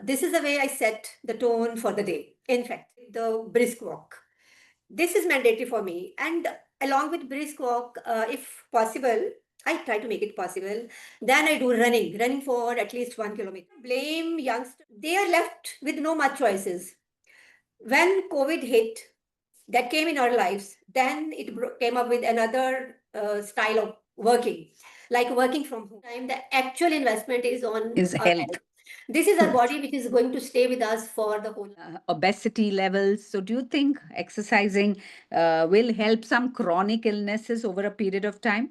This is the way I set the tone for the day. In fact, the brisk walk. This is mandatory for me. And along with brisk walk, if possible, I try to make it possible. Then I do running for at least 1 kilometer. Blame youngsters. They are left with no much choices. When COVID hit, that came in our lives, then it came up with another style of working, like working from home. Time the actual investment is on Is our health. health. This is our body which is going to stay with us for the whole. Obesity levels. So, do you think exercising will help some chronic illnesses over a period of time?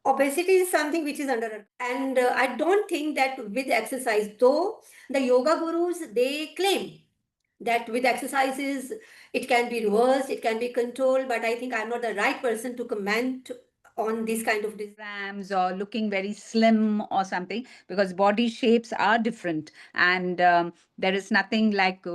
Obesity is something which is under, and I don't think that with exercise, though the yoga gurus they claim that with exercises it can be reversed, it can be controlled, but I think I'm not the right person to comment on this kind of disease. Grams or looking very slim or something, because body shapes are different, and there is nothing like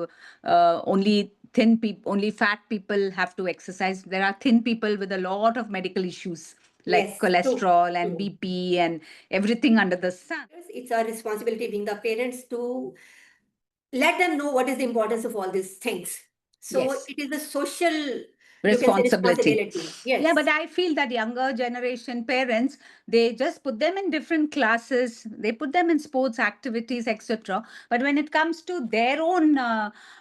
only thin people, only fat people have to exercise. There are thin people with a lot of medical issues like Yes, true, cholesterol and true. BP and everything under the sun. It's our responsibility being the parents to let them know what is the importance of all these things. So Yes. it is a social, you can say, Responsibility. responsibility. Yeah, but Yes. I feel that younger generation parents, they just put them in different classes, they put them in sports activities, etc. But when it comes to their own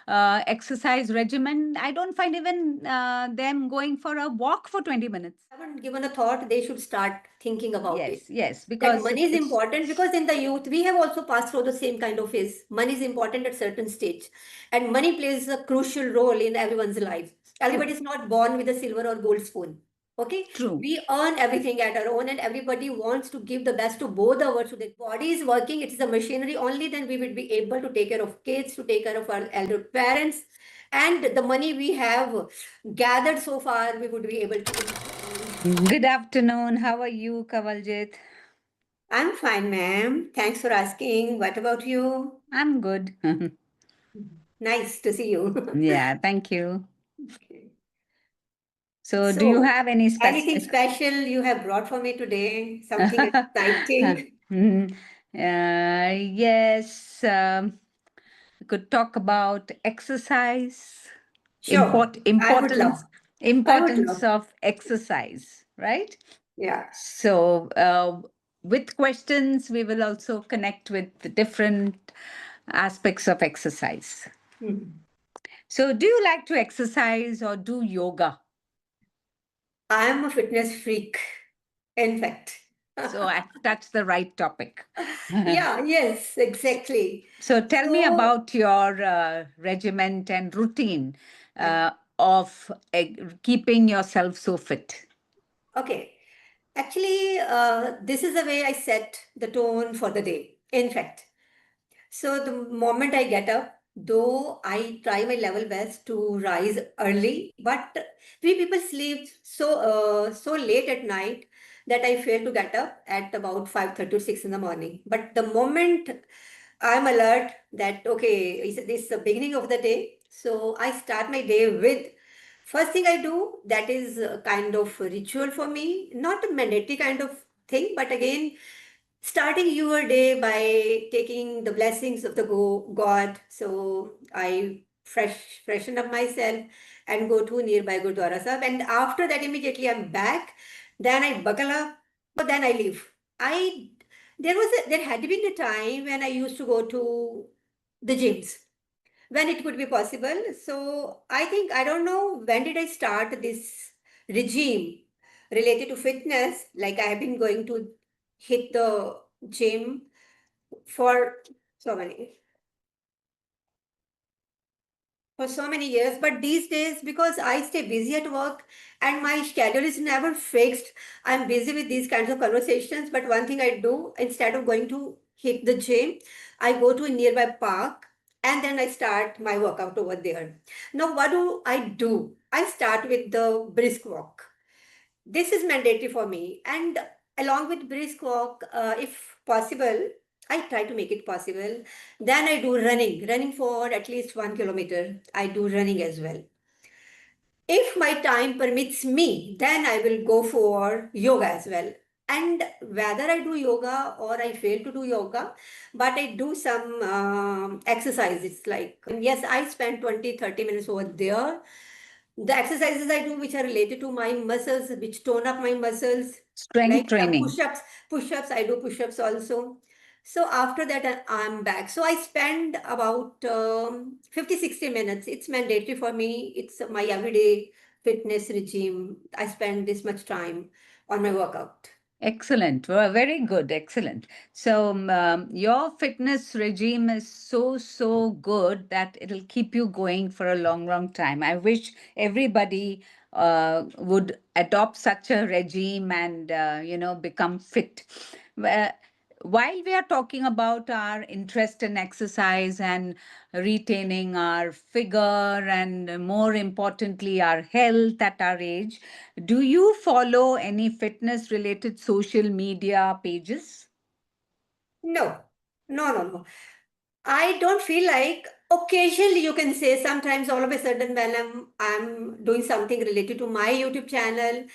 exercise regimen, I don't find even them going for a walk for 20 minutes. Haven't given a thought, they should start thinking about it. Yes, yes, That because money is it's important because in the youth, we have also passed through the same kind of phase. Money is important at certain stage, and money plays a crucial role in everyone's life. Everybody true, is not born with a silver or gold spoon. Okay, true. we earn everything at our own, and everybody wants to give the best to both the worlds. So the body is working; it is a machinery. Only then we will be able to take care of kids, to take care of our elder parents, and the money we have gathered so far, we would be able to. Good afternoon. How are you, Kawaljit? I'm fine, ma'am. Thanks for asking. What about you? I'm good. Nice to see you. Yeah, thank you. Okay. So, do you So, have any anything specific? special you have brought for me today? Something exciting? Mhm. Yes, we could talk about exercise, Sure. I would love. importance, I would importance love. of exercise, right? Yeah. So, with questions, we will also connect with the different aspects of exercise. Mhm. So, do you like to exercise or do yoga? I'm a fitness freak, in fact. So, I touched the right topic. Yeah, yes, exactly. So tell me So, about your regiment and routine yeah. of keeping yourself so fit. Okay. Actually, this is the way I set the tone for the day, in fact. So the moment I get up, though I try my level best to rise early, but we people sleep so late at night that I fail to get up at about 5:30 to 6 in the morning. But the moment I'm alert that okay, this is the beginning of the day, so I start my day with first thing I do that is a kind of ritual for me, not a mandatory kind of thing, but again starting your day by taking the blessings of the God. So I freshen up myself and go to nearby Gurdwara Sahib. And after that, immediately I'm back. Then I buckle up. Then I leave. I there had been a time when I used to go to the gyms when it could be possible. So I think I don't know when did I start this regime related to fitness. Like I have been going to hit the gym for so many so many years, but these days because I stay busy at work and my schedule is never fixed, I'm busy with these kinds of conversations. But one thing I do, instead of going to hit the gym, I go to a nearby park and then I start my workout over there. Now what do? I start with the brisk walk. This is mandatory for me. And along with brisk walk, if possible, I try to make it possible. Then I do running for at least 1 kilometer. I do running as well. If my time permits me, then I will go for yoga as well. And whether I do yoga or I fail to do yoga, but I do some exercises like, yes, I spend 20-30 minutes over there. The exercises I do, which are related to my muscles, which tone up my muscles, Strength like some training. push-ups, I do push-ups also. So after that, I'm back. So I spend about 50-60 minutes. It's mandatory for me. It's my everyday fitness regime. I spend this much time on my workout. Excellent. Well, very good. Excellent. So, your fitness regime is so, so good that it'll keep you going for a long, long time. I wish everybody would adopt such a regime and, become fit. Well, while we are talking about our interest in exercise and retaining our figure and more importantly our health at our age, do you follow any fitness related social media pages? No, no. I don't feel like, occasionally you can say, sometimes all of a sudden when I'm doing something related to my YouTube channel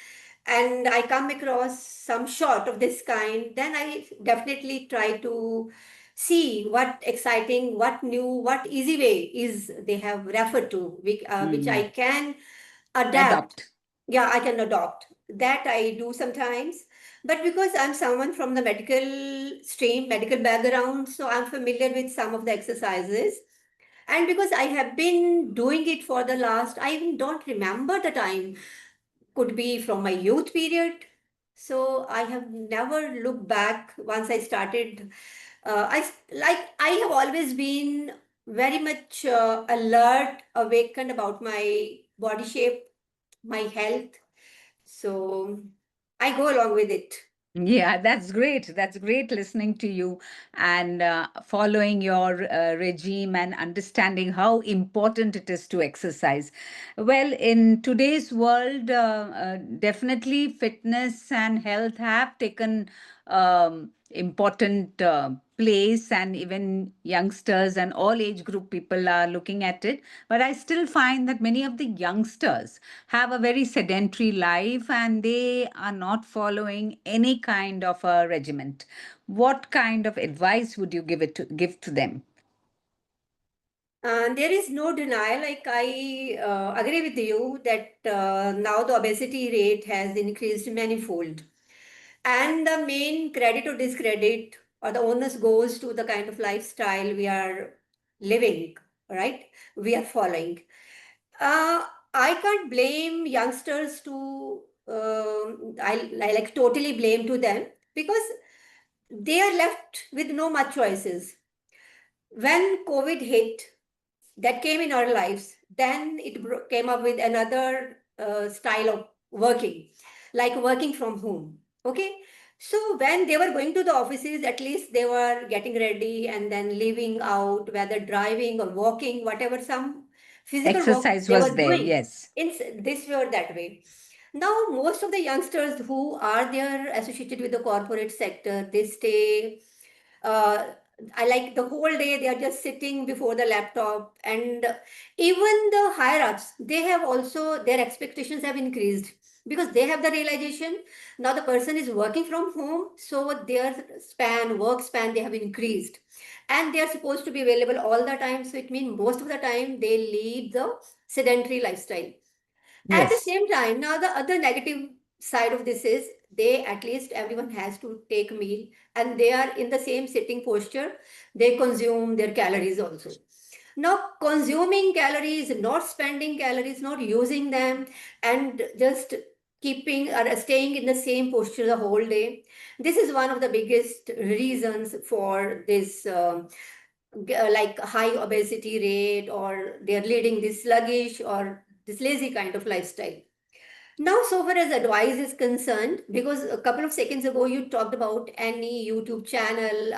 and I come across some short of this kind, then I definitely try to see what exciting, what new, what easy way is they have referred to, which I Mm. can adapt. Adopt. Yeah, I can adopt. That I do sometimes. But because I'm someone from the medical stream, medical background, so I'm familiar with some of the exercises. And because I have been doing it for the last, I even don't remember the time, could be from my youth period. So I have never looked back once I started. I have always been very much alert, awakened about my body shape, my health. So I go along with it. Yeah, that's great. That's great listening to you and following your regime and understanding how important it is to exercise. Well, in today's world, definitely fitness and health have taken important place, and even youngsters and all age group people are looking at it. But I still find that many of the youngsters have a very sedentary life and they are not following any kind of a regiment. What kind of advice would you give to them? There is no denial. Like I agree with you that now the obesity rate has increased manifold. And the main credit or discredit or the onus goes to the kind of lifestyle we are living, right? We are following. I can't blame youngsters to, I like totally blame to them because they are left with no much choices. When COVID hit, that came in our lives, then it came up with another style of working, like working from home. Okay. So when they were going to the offices, at least they were getting ready and then leaving out, whether driving or walking, whatever, some physical work Exercise they was were there, doing yes. in this way or that way. Now, most of the youngsters who are there associated with the corporate sector, they stay uh, I like the whole day they are just sitting before the laptop, and even the higher ups, they have also their expectations have increased because they have the realization now the person is working from home, so their work span, they have increased, and they are supposed to be available all the time. So it means most of the time they lead the sedentary lifestyle. At the Yes. same time, now the other negative side of this is they, at least everyone has to take meal and they are in the same sitting posture. They consume their calories also. Now, consuming calories, not spending calories, not using them, and just keeping or staying in the same posture the whole day. This is one of the biggest reasons for this like high obesity rate, or they're leading this sluggish or this lazy kind of lifestyle. Now, so far as advice is concerned, because a couple of seconds ago you talked about any YouTube channel,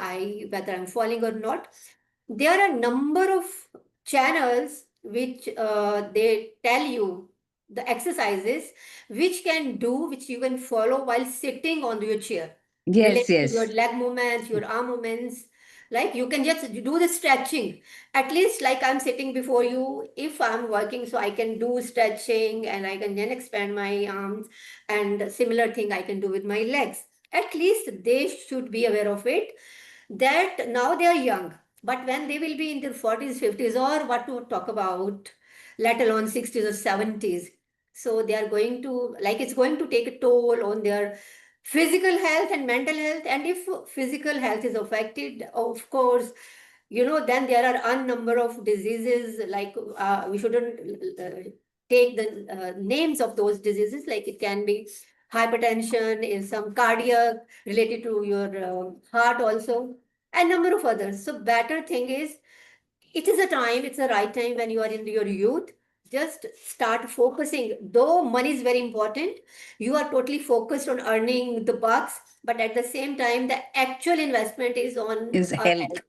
whether I'm following or not, there are a number of channels which they tell you the exercises which you can follow while sitting on your chair, Yes, related to your yes. leg movements, your arm movements. Like you can just do the stretching. At least like I'm sitting before you, if I'm working, so I can do stretching and I can then expand my arms, and similar thing I can do with my legs. At least they should be aware of it, that now they are young, but when they will be in their 40s, 50s, or what to talk about, let alone 60s or 70s, so they are going to, like, it's going to take a toll on their physical health and mental health. And if physical health is affected, of course, then there are a number of diseases, like we shouldn't take the names of those diseases, like it can be hypertension, is some cardiac related to your heart also, and number of others. So better thing is, it is a time, it's the right time when you are in your youth. Just start focusing. Though money is very important, you are totally focused on earning the bucks, but at the same time, the actual investment is on Is our health. health.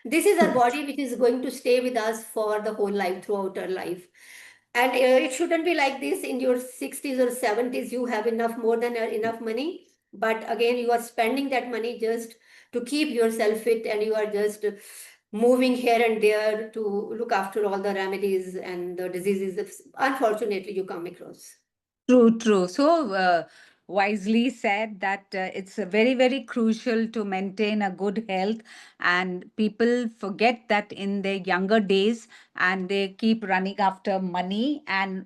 This is our True. body which is going to stay with us for the whole life, throughout our life. And it shouldn't be like this in your 60s or 70s. You have enough, more than enough money. But again, you are spending that money just to keep yourself fit, and you are just moving here and there to look after all the remedies and the diseases that unfortunately you come across. True, true. So wisely said that it's very, very crucial to maintain a good health, and people forget that in their younger days, and they keep running after money and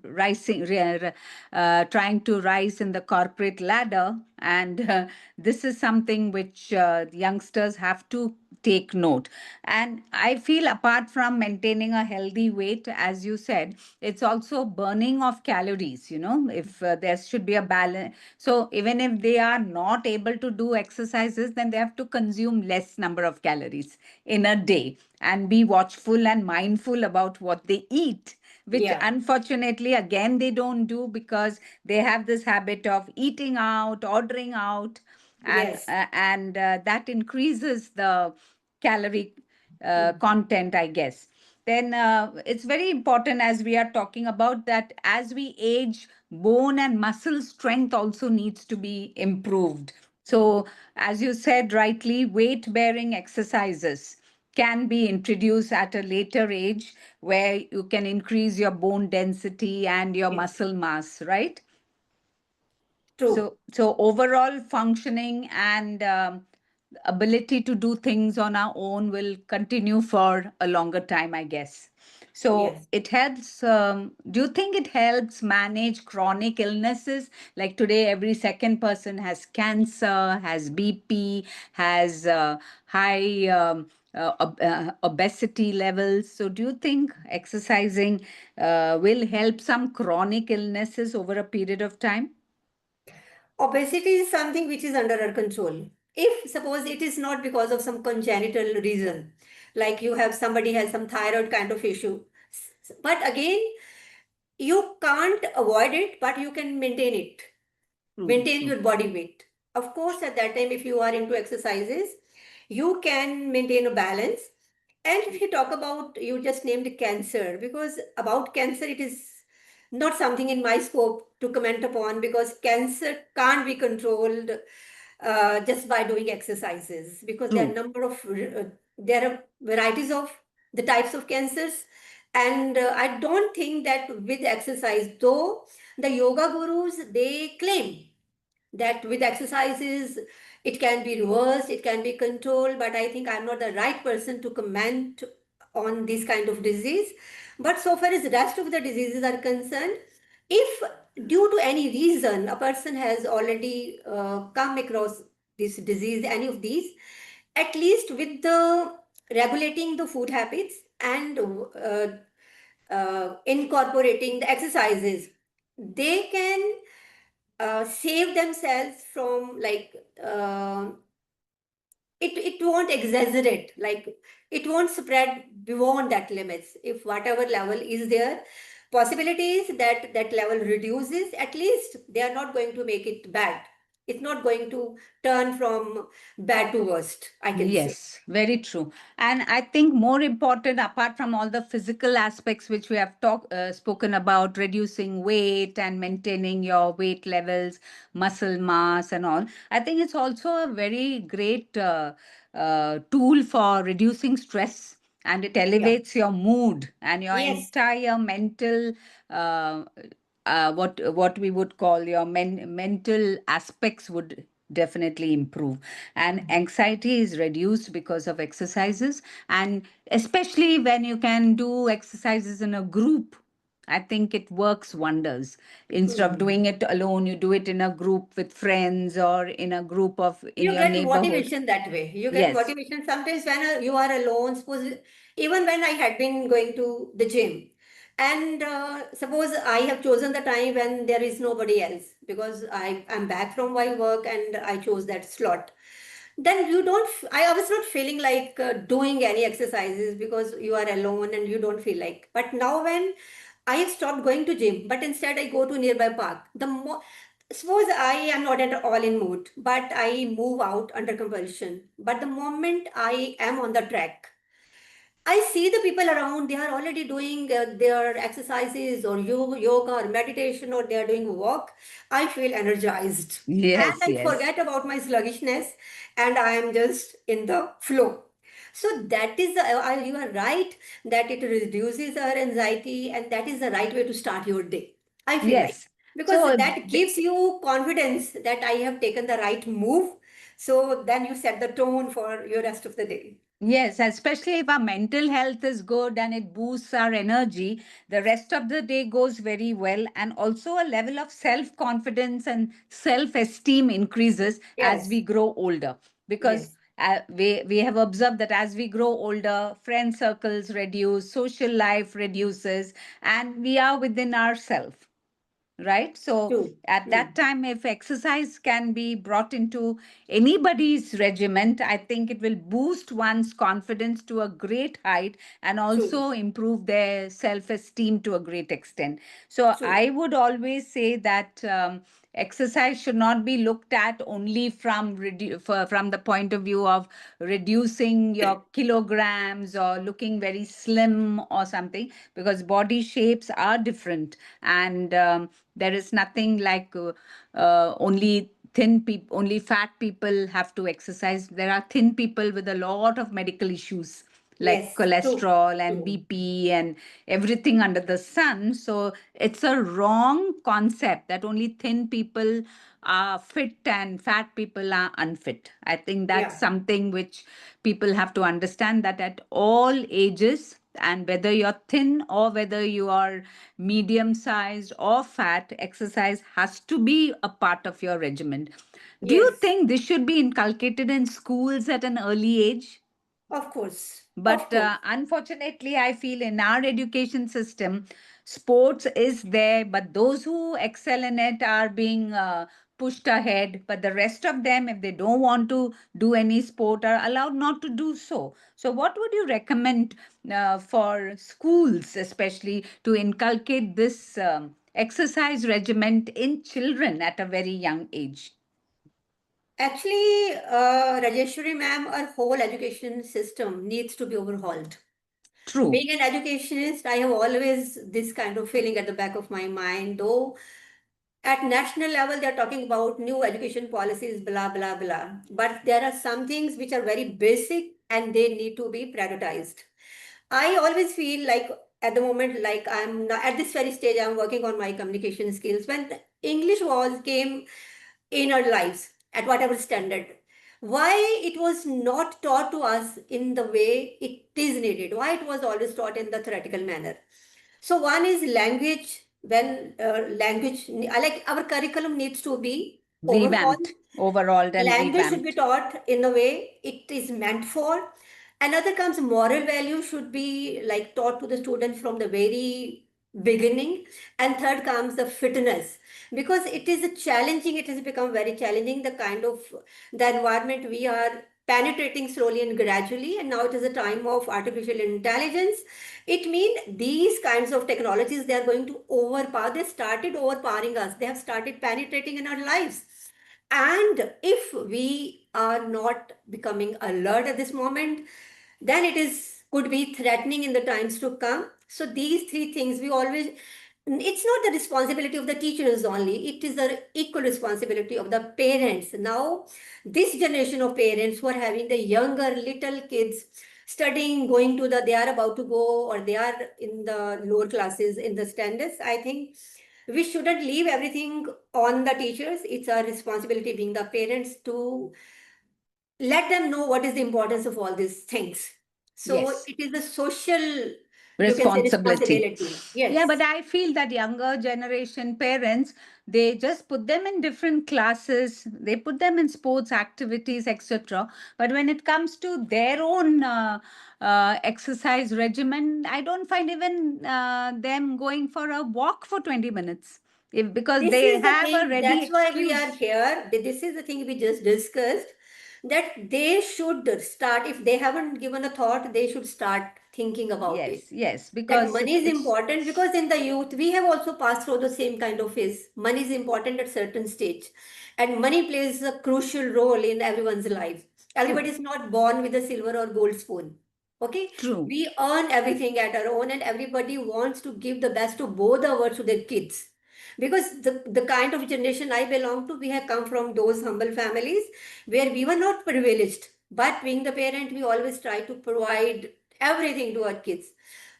trying to rise in the corporate ladder. And this is something which youngsters have to take note. And I feel apart from maintaining a healthy weight, as you said, it's also burning of calories, if there should be a balance. So even if they are not able to do exercises, then they have to consume less number of calories in a day and be watchful and mindful about what they eat, which Yeah. unfortunately again they don't do, because they have this habit of eating out, ordering out, Yes. and that increases the calorie content, I guess. Then it's very important, as we are talking about, that as we age, bone and muscle strength also needs to be improved. So as you said rightly, weight bearing exercises can be introduced at a later age, where you can increase your bone density and your Yes. muscle mass, right? True. So overall functioning and ability to do things on our own will continue for a longer time, I guess. So Yes. it helps. Do you think it helps manage chronic illnesses? Like today, every second person has cancer, has BP, has high obesity levels. So do you think exercising will help some chronic illnesses over a period of time? Obesity is something which is under our control. If suppose it is not because of some congenital reason, like you have somebody has some thyroid kind of issue, but again, you can't avoid it, but you can maintain it, True, maintain true. your body weight. Of course, at that time, if you are into exercises, you can maintain a balance. And if you talk about, you just named cancer, because about cancer, it is not something in my scope to comment upon, because cancer can't be controlled just by doing exercises, because there are True. number of there are varieties of the types of cancers. And I don't think that with exercise, though the yoga gurus, they claim that with exercises it can be reversed, it can be controlled, but I think I'm not the right person to comment on this kind of disease. But so far as the rest of the diseases are concerned, if due to any reason a person has already come across this disease, any of these, at least with the regulating the food habits and incorporating the exercises, they can save themselves from, like, it won't exaggerate, like it won't spread beyond that limits. If whatever level is there, possibilities that that level reduces, at least they are not going to make it bad. It's not going to turn from bad to worst, I can say. Yes, very true. And I think more important, apart from all the physical aspects which we have spoken about, reducing weight and maintaining your weight levels, muscle mass, and all, I think it's also a very great tool for reducing stress. And it Yeah. elevates your mood and your Yes. entire mental, what we would call your mental aspects would definitely improve. And anxiety is reduced because of exercises, and especially when you can do exercises in a group. I think it works wonders. Instead of Hmm. doing it alone, you do it in a group with friends or in a group of in You your get neighborhood. motivation that way. You get Yes, motivation sometimes when you are alone. Suppose even when I had been going to the gym, and suppose I have chosen the time when there is nobody else because I am back from my work and I chose that slot. Then you don't. I was not feeling like doing any exercises because you are alone and you don't feel like. But now when I have stopped going to gym, but instead I go to nearby park. The more suppose I am not at all in mood, but I move out under compulsion. But the moment I am on the track, I see the people around, they are already doing their exercises or yoga or meditation or they are doing walk. I feel energized and yes, I yes. forget about my sluggishness and I am just in the flow. So that is, you are right that it reduces our anxiety and that is the right way to start your day. I feel like Yes. because So that gives you confidence that I have taken the right move. So then you set the tone for your rest of the day. yes, especially if our mental health is good and it boosts our energy, the rest of the day goes very well. And also, a level of self confidence and self esteem increases as Yes, we grow older. Because yes. we have observed that as we grow older, friend circles reduce, social life reduces, and we are within ourselves, right? So True, at true, that time, if exercise can be brought into anybody's regiment, I think it will boost one's confidence to a great height and true, also improve their self-esteem to a great extent. So true. I would always say that exercise should not be looked at only from from the point of view of reducing your kilograms or looking very slim or something, because body shapes are different, and there is nothing like only only fat people have to exercise. There are thin people with a lot of medical issues like Yes, true, cholesterol and true. BP and everything under the sun. So it's a wrong concept that only thin people are fit and fat people are unfit. I think that's Yeah, something which people have to understand, that at all ages, and whether you're thin or whether you are medium sized or fat, exercise has to be a part of your regimen. Do you yes, think this should be inculcated in schools at an early age? of course, of But course. unfortunately, I feel in our education system, sports is there, but those who excel in it are being pushed ahead. But the rest of them, if they don't want to do any sport, are allowed not to do so. So, what would you recommend for schools, especially, to inculcate this exercise regimen in children at a very young age? Actually, Rajeshwari ma'am, our whole education system needs to be overhauled. True. Being an educationist, I have always this kind of feeling at the back of my mind, though at national level they're talking about new education policies, blah, blah, blah. But there are some things which are very basic and they need to be prioritized. I always feel like at the moment, like I'm not, at this very stage, I'm working on my communication skills. When English was came in our lives at whatever standard, why it was not taught to us in the way it is needed? Why it was always taught in the theoretical manner? So one is language. When language, like our curriculum needs to be overhauled. Revamped, overhauled, and Language should be revamped. taught in the way it is meant for. Another comes moral value should be like taught to the students from the very beginning. And third comes the fitness because it is a challenging, it has become very challenging, the kind of the environment we are penetrating slowly and gradually, and now it is a time of artificial intelligence. It means these kinds of technologies, they are going to overpower, they started overpowering us, they have started penetrating in our lives. And if we are not becoming alert at this moment, then it is could be threatening in the times to come. So these three things we always, it's not the responsibility of the teachers only, it is the equal responsibility of the parents. Now, this generation of parents who are having the younger little kids studying, going to the, they are about to go or they are in the lower classes in the standards, I think we shouldn't leave everything on the teachers. It's our responsibility, being the parents, to let them know what is the importance of all these things. So Yes. it is a social, you can say, Responsibility. responsibility. Yeah, but Yes. I feel that younger generation parents, they just put them in different classes, they put them in sports activities, etc. But when it comes to their own exercise regimen, I don't find even them going for a walk for 20 minutes, because This they is the have a thing, ready that's why we are excuse. here. This is the thing we just discussed, that they should start, if they haven't given a thought, they should start thinking about it. Yes, yes, That because money is it's important, because in the youth we have also passed through the same kind of phase. Money is important at certain stage, and money plays a crucial role in everyone's life. Everybody true, is not born with a silver or gold spoon. Okay, true, we earn everything at our own, and everybody wants to give the best to both the worlds to their kids, because the kind of generation I belong to, we have come from those humble families where we were not privileged, but being the parent, we always try to provide everything to our kids.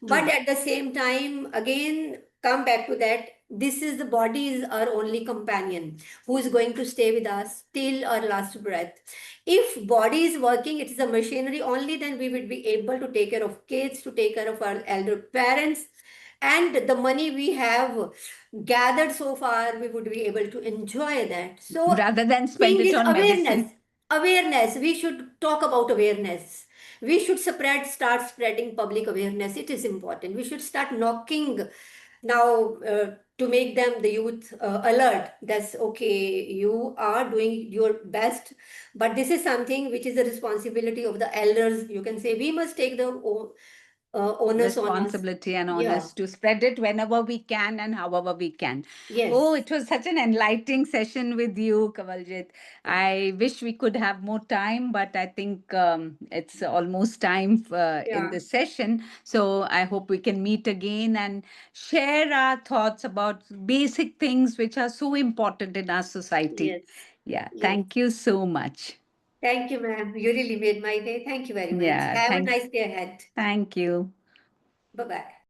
But true, at the same time, again, come back to that, this is the body is our only companion who is going to stay with us till our last breath. If body is working, it is a machinery only, then we would be able to take care of kids, to take care of our elder parents, and the money we have gathered so far, we would be able to enjoy that. So rather than spend thing it is on awareness. medicine. Awareness. We should talk about awareness. We should start spreading public awareness. It is important. We should start knocking now, to make them, the youth, alert. That's okay. You are doing your best, but this is something which is the responsibility of the elders. You can say we must take the onus on us. Responsibility and Yeah. honest to spread it whenever we can and however we can. Oh, Yes. it was such an enlightening session with you, Kawaljit. I wish we could have more time, but I think it's almost time in Yeah. this session. So I hope we can meet again and share our thoughts about basic things which are so important in our society. Yes. Yeah, Yes. thank you so much. Thank you, ma'am. You really made my day. Thank you very much. Yeah, Have a nice day ahead. thank you. Bye bye.